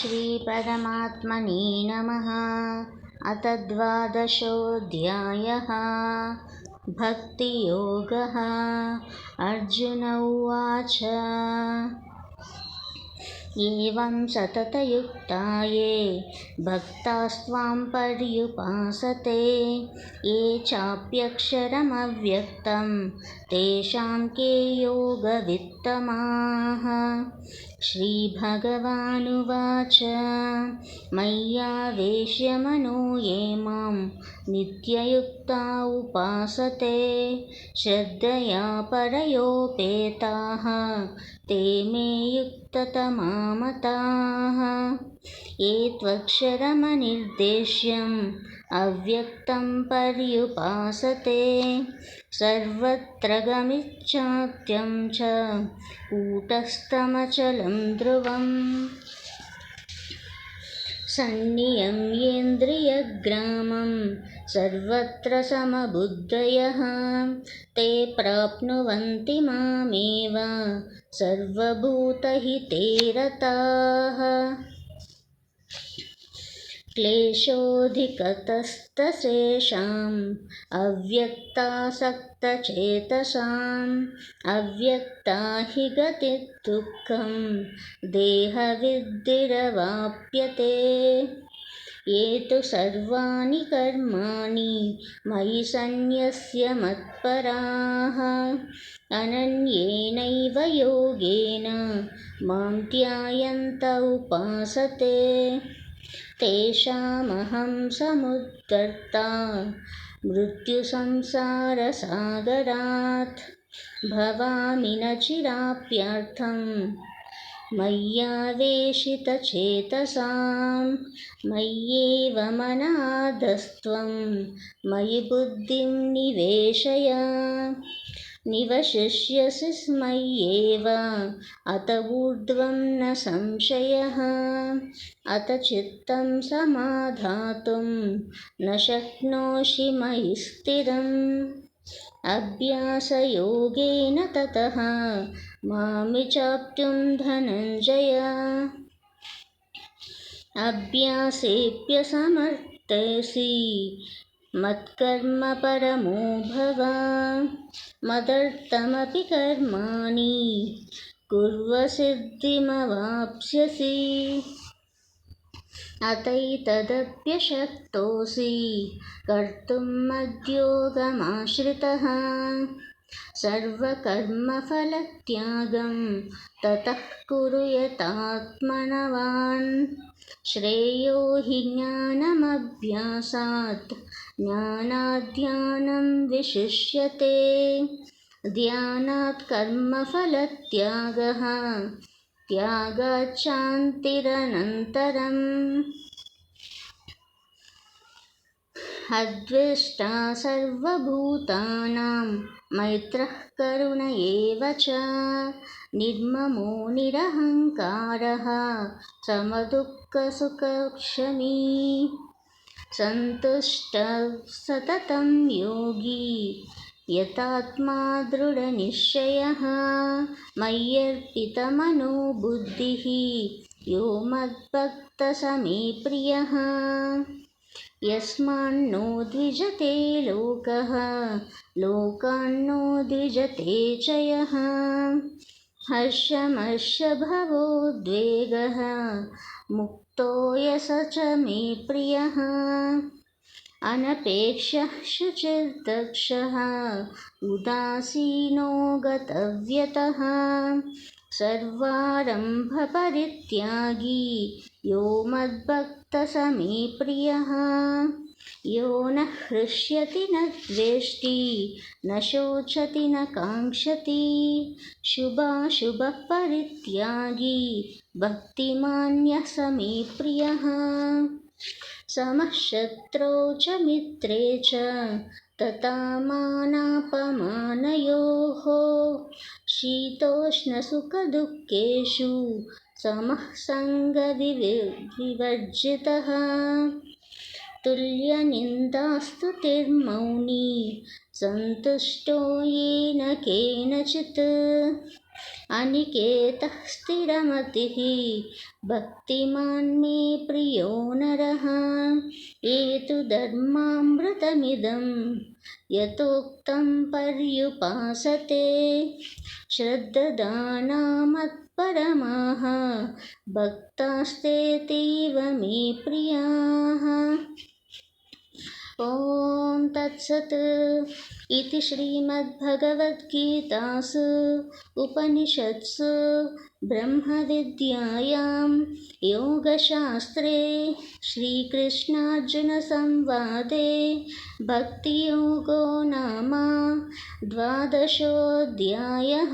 श्रीपरमात्मने नमः। अथ द्वादशोऽध्यायः। भक्तियोगः। अर्जुन उवाच एवं सततयुक्ता ये भक्तास्त्वां पर्युपासते ये चाप्यक्षरमव्यक्तं तेषां के योगवित्तमाः। श्रीभगवानुवाच मय्यावेश्य मनो ये मां नित्ययुक्ता उपासते श्रद्धया परयोपेताः ते मे युक्ततमा मताः। ये त्वक्षरमनिर्देश्यम् अव्यक्तं पर्युपासते सर्वत्र गमिच्छात्यं च कूटस्थमचलं ध्रुवम्। सन्नियम्येन्द्रियग्रामं सर्वत्र समबुद्धयः ते प्राप्नुवन्ति मामेव सर्वभूतहिते रताः। क्लेशोऽधिकतस्तशेषाम् अव्यक्तासक्तचेतसाम् अव्यक्ता हि गतिर्दुःखं देहविद्धिरवाप्यते। ये तु सर्वाणि कर्माणि मयि सन्न्यस्य मत्पराः अनन्येनैव योगेन मां ध्यायन्त उपासते तेषामहं समुद्धर्ता मृत्युसंसारसागरात् भवामि न चिराप्यर्थं मय्यावेशितचेतसां। मय्येव मनाधस्त्वं मयि बुद्धिं निवेशय निवशिष्यसि मय्येव अत ऊर्ध्वं न संशयः। अत चित्तं समाधातुं न शक्नोषि मयि स्थिरम्। अभ्यासयोगेन ततः मामिच्छाप्तुं धनञ्जय। अभ्यासेऽप्यसमर्थोऽसि मत्कर्म परमो भव। मदर्थमपि कर्माणि कुर्व सिद्धिमवाप्स्यसि। अतैतदप्यशक्तोऽसि कर्तुं मद्योगमाश्रितः सर्वकर्मफलत्यागं ततः कुरु यतात्मनवान्। श्रेयो हि ज्ञानमभ्यासात् ज्ञानाद् विशिष्यते ध्यानात् कर्मफलत्यागः त्यागात् शान्तिरनन्तरम्। अद्वेष्टा सर्वभूतानां मैत्रः करुण एव च निर्ममो निरहङ्कारः समदुःखसुखक्षमी सन्तुष्टः सततं योगी यतात्मा दृढनिश्चयः मय्यर्पितमनो बुद्धिः यो मद्भक्तः स मे प्रियः। यस्मान्नो द्विजते लोकः लोकान्नो द्विजते च यः हर्षमर्षभवोद्वेगः मुक्तो यः स च मे प्रियः। अनपेक्षः शुचिर्दक्षः उदासीनो गतव्यतः सर्वारम्भपरित्यागी यो मद्भक्तः स मे प्रियः। यो न हृष्यति न द्वेष्टि न शोचति न काङ्क्षति शुभाशुभः परित्यागी भक्तिमान्यः स मे प्रियः। समः शत्रौ च मित्रे च तथा मानापमानयोः शीतोष्णसुखदुःखेषु समः सङ्गविवर्जितः। तुल्यनिन्दास्तुतिर्मौनी सन्तुष्टो येन केनचित् अनिकेतः स्थिरमतिः भक्तिमान् मे प्रियो नरः एतद्धर्मामृतमिदं यथोक्तं पर्युपासते श्रद्धानामत्परमाः भक्तास्तेतीव मे प्रियाः। ॐ तत्सत् इति श्रीमद्भगवद्गीतासु उपनिषत्सु ब्रह्मविद्यायां योगशास्त्रे श्रीकृष्णार्जुनसंवादे भक्तियोगो नाम 12 अध्यायः।